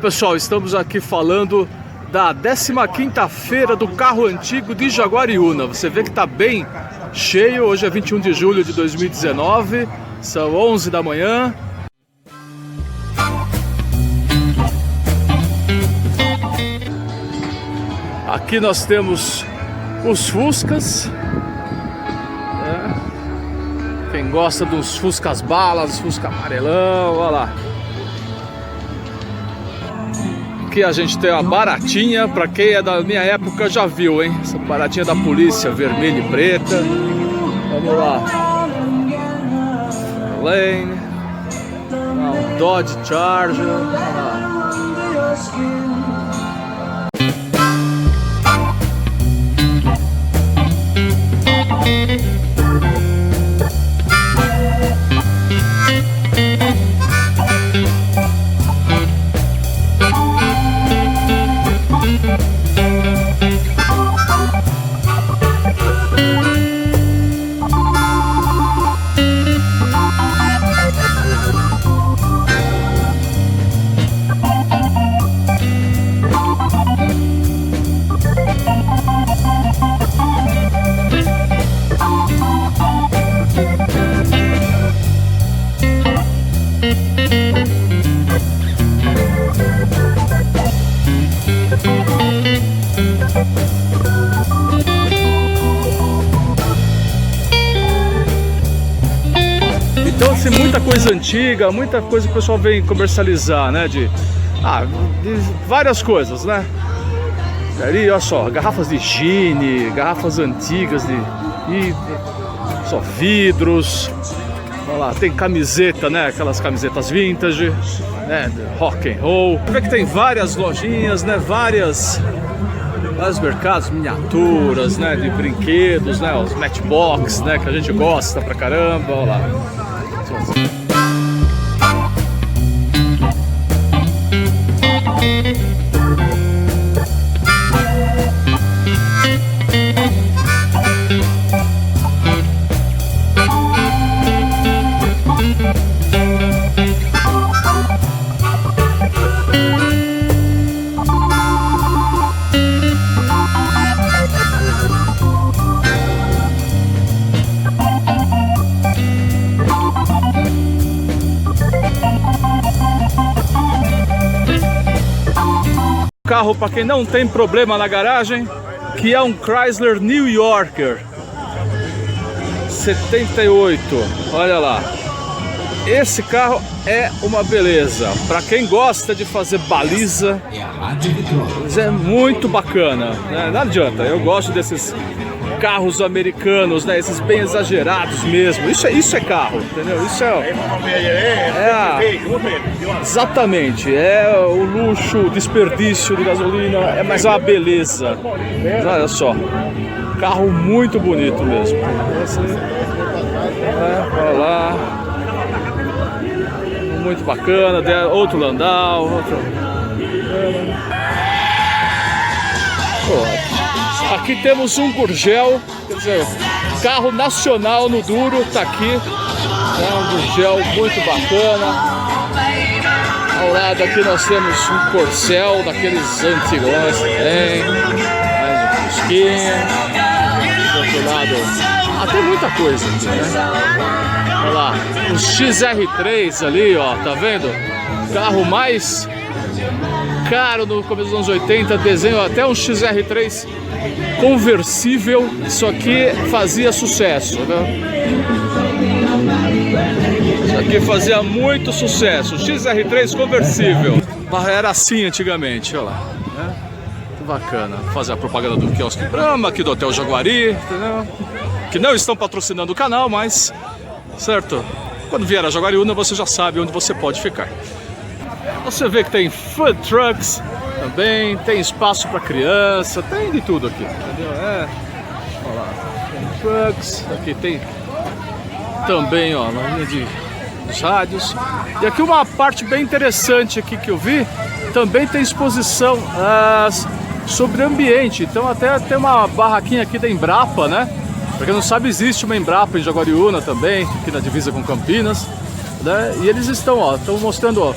Pessoal, estamos aqui falando da 15ª Feira do Carro Antigo de Jaguariúna. Você vê que está bem cheio. Hoje é 21 de julho de 2019, são 11 da manhã. Aqui nós temos os Fuscas. Quem gosta dos Fuscas balas, Fusca amarelão, olha lá. Aqui a gente tem a baratinha, pra quem é da minha época já viu, hein? Essa baratinha da polícia, vermelha e preta. Vamos lá. Lane. Um Dodge Charger. Olha lá. Então, assim, muita coisa antiga, muita coisa que o pessoal vem comercializar, né? De várias coisas, né? Ali, olha só, garrafas de gin, garrafas antigas só vidros. Olha lá, tem camiseta, né? Aquelas camisetas vintage, né? Rock and roll. Você vê que tem várias lojinhas, né? Vários mercados, miniaturas, né? De brinquedos, né? Os Matchbox, né? Que a gente gosta pra caramba, olha lá. Carro para quem não tem problema na garagem, que é um Chrysler New Yorker 78, olha lá. Esse carro é uma beleza. Para quem gosta de fazer baliza, é muito bacana, né? Não adianta, eu gosto desses carros americanos, né? Esses bem exagerados mesmo. Isso é carro, entendeu? Isso exatamente, é o luxo, o desperdício de gasolina, mas é uma beleza. Olha só, carro muito bonito mesmo. Olha lá, muito bacana. Outro Landau, outro. Aqui temos um Gurgel, quer dizer, carro nacional no duro, tá aqui. É um Gurgel muito bacana. Ao lado aqui nós temos um Corcel, daqueles antigões também. Mais um Fusquinha. Do outro lado, tem muita coisa aqui, né? Olha lá, o XR3 ali, ó, tá vendo? Carro mais caro no começo dos anos 80, desenho até um XR3 conversível, isso aqui fazia sucesso, né? Isso aqui fazia muito sucesso, XR3 conversível. Era assim antigamente, olha lá, né? Muito bacana. Fazer a propaganda do Quiosque Brahma, aqui do Hotel Jaguari, entendeu? Que não estão patrocinando o canal, mas, certo? Quando vier a Jaguariúna, você já sabe onde você pode ficar. Você vê que tem food trucks também, tem espaço para criança, tem de tudo aqui, entendeu? Olha lá, tem trucks, aqui tem também, ó, na linha de rádios. E aqui uma parte bem interessante aqui que eu vi, também tem exposição sobre ambiente. Então até tem uma barraquinha aqui da Embrapa, né? Pra quem não sabe, existe uma Embrapa em Jaguariúna também, aqui na divisa com Campinas, né? E eles estão mostrando,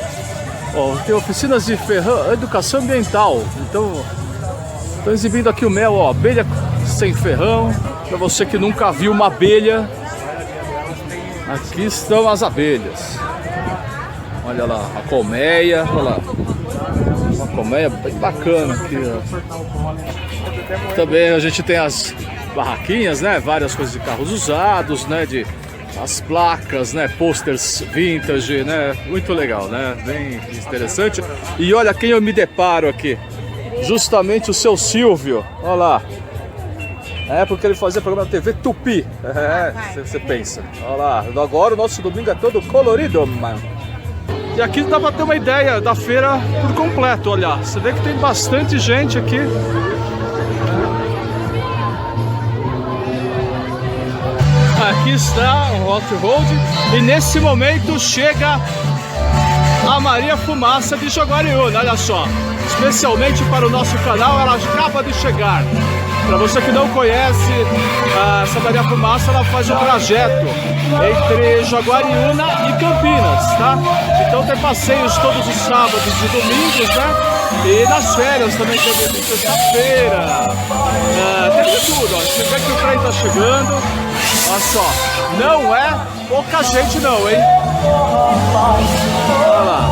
Ó, tem oficinas de educação ambiental. Então, estão exibindo aqui o mel, ó, abelha sem ferrão. Para você que nunca viu uma abelha, aqui estão as abelhas. Olha lá, a colmeia, olha lá. Uma colmeia bem bacana aqui, ó. Também a gente tem as barraquinhas, né? Várias coisas de carros usados, né? As placas, né? Posters vintage, né? Muito legal, né? Bem interessante. E olha quem eu me deparo aqui. Justamente o seu Silvio. Olha lá. É porque ele fazia programa na TV Tupi. Você pensa. Olha lá. Agora o nosso domingo é todo colorido, mano. E aqui dá pra ter uma ideia da feira por completo, olha. Você vê que tem bastante gente aqui. Aqui está o Hot Road e nesse momento chega a Maria Fumaça de Jaguariúna, olha só. Especialmente para o nosso canal, ela acaba de chegar. Para você que não conhece, essa Maria Fumaça, ela faz o trajeto entre Jaguariúna e Campinas, tá? Então tem passeios todos os sábados e domingos, né? E nas férias também tem sexta-feira. Tem de tudo, ó. Você vê que o trem tá chegando. Olha só, não é pouca gente não, hein? Olha lá.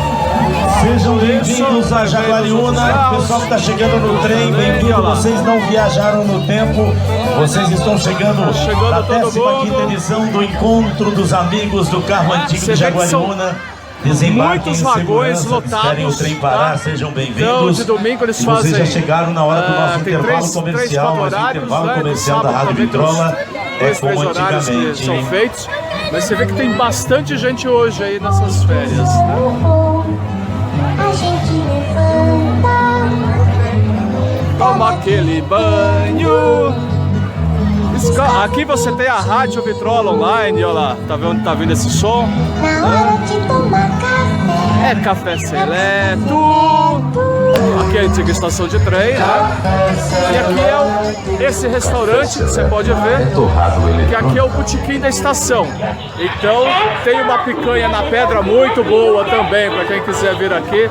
Sejam bem-vindos a Jaguariúna, o pessoal que está chegando no trem, bem-vindo, vocês não viajaram no tempo, vocês estão chegando na 15ª edição do Encontro dos Amigos do Carro Antigo de Jaguariúna. Desembarquem em segurança, esperem o trem parar, sejam bem-vindos. Então, de domingo eles fazem... Vocês já chegaram na hora do nosso intervalo comercial, mas o intervalo comercial da Rádio Vitrola é como antigamente. São feitos, mas você vê que tem bastante gente hoje aí nessas férias, né? A gente levanta, toma aquele banho. Aqui você tem a Rádio Vitrola Online, olha lá, tá vendo onde tá vindo esse som? na hora de tomar café. É café seleto. Aqui é a antiga estação de trem, né? E aqui é esse restaurante, você pode ver, que aqui é o botequim da estação. Então tem uma picanha na pedra muito boa também, para quem quiser vir aqui.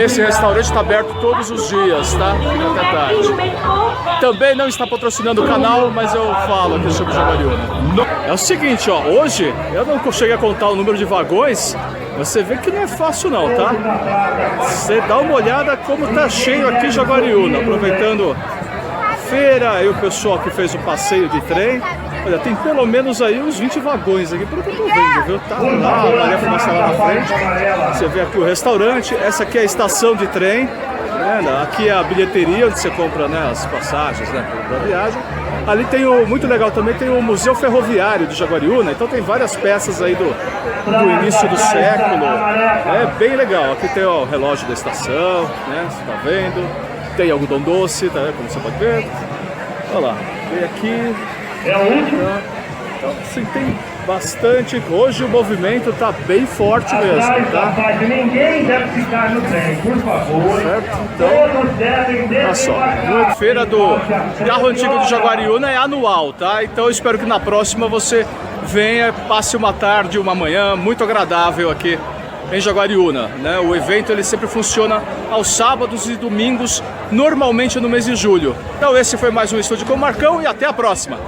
Esse restaurante está aberto todos os dias, tá? Fica até tarde. Também não está patrocinando o canal, mas eu falo aqui sobre Jaguariúna. É o seguinte, ó, hoje eu não cheguei a contar o número de vagões. Você vê que não é fácil não, tá? Você dá uma olhada como tá cheio aqui em Jaguariúna, aproveitando a feira e o pessoal que fez o passeio de trem. Olha, tem pelo menos aí uns 20 vagões aqui, pelo que eu tô vendo, viu? Tá lá, a Maria Fumaça lá na frente. Você vê aqui o restaurante, essa aqui é a estação de trem, né? Aqui é a bilheteria, onde você compra, né, as passagens, né, pra viagem. Ali tem muito legal também, tem o Museu Ferroviário de Jaguariúna, então tem várias peças aí do início do século, é bem legal. Aqui tem ó, o relógio da estação, né, você tá vendo, tem algodão doce, tá, como você pode ver. Olha lá, vem aqui. É o último? Então, assim, tem bastante. Hoje o movimento tá bem forte mesmo, tá? Ninguém deve ficar no trem, por favor. Certo? Então, Todos devem olha só, a feira do Carro Antigo de Jaguariúna é anual, tá? Então eu espero que na próxima você venha, passe uma tarde, uma manhã muito agradável aqui em Jaguariúna, né? O evento ele sempre funciona aos sábados e domingos, normalmente no mês de julho. Então esse foi mais um Estúdio com o Marcão e até a próxima!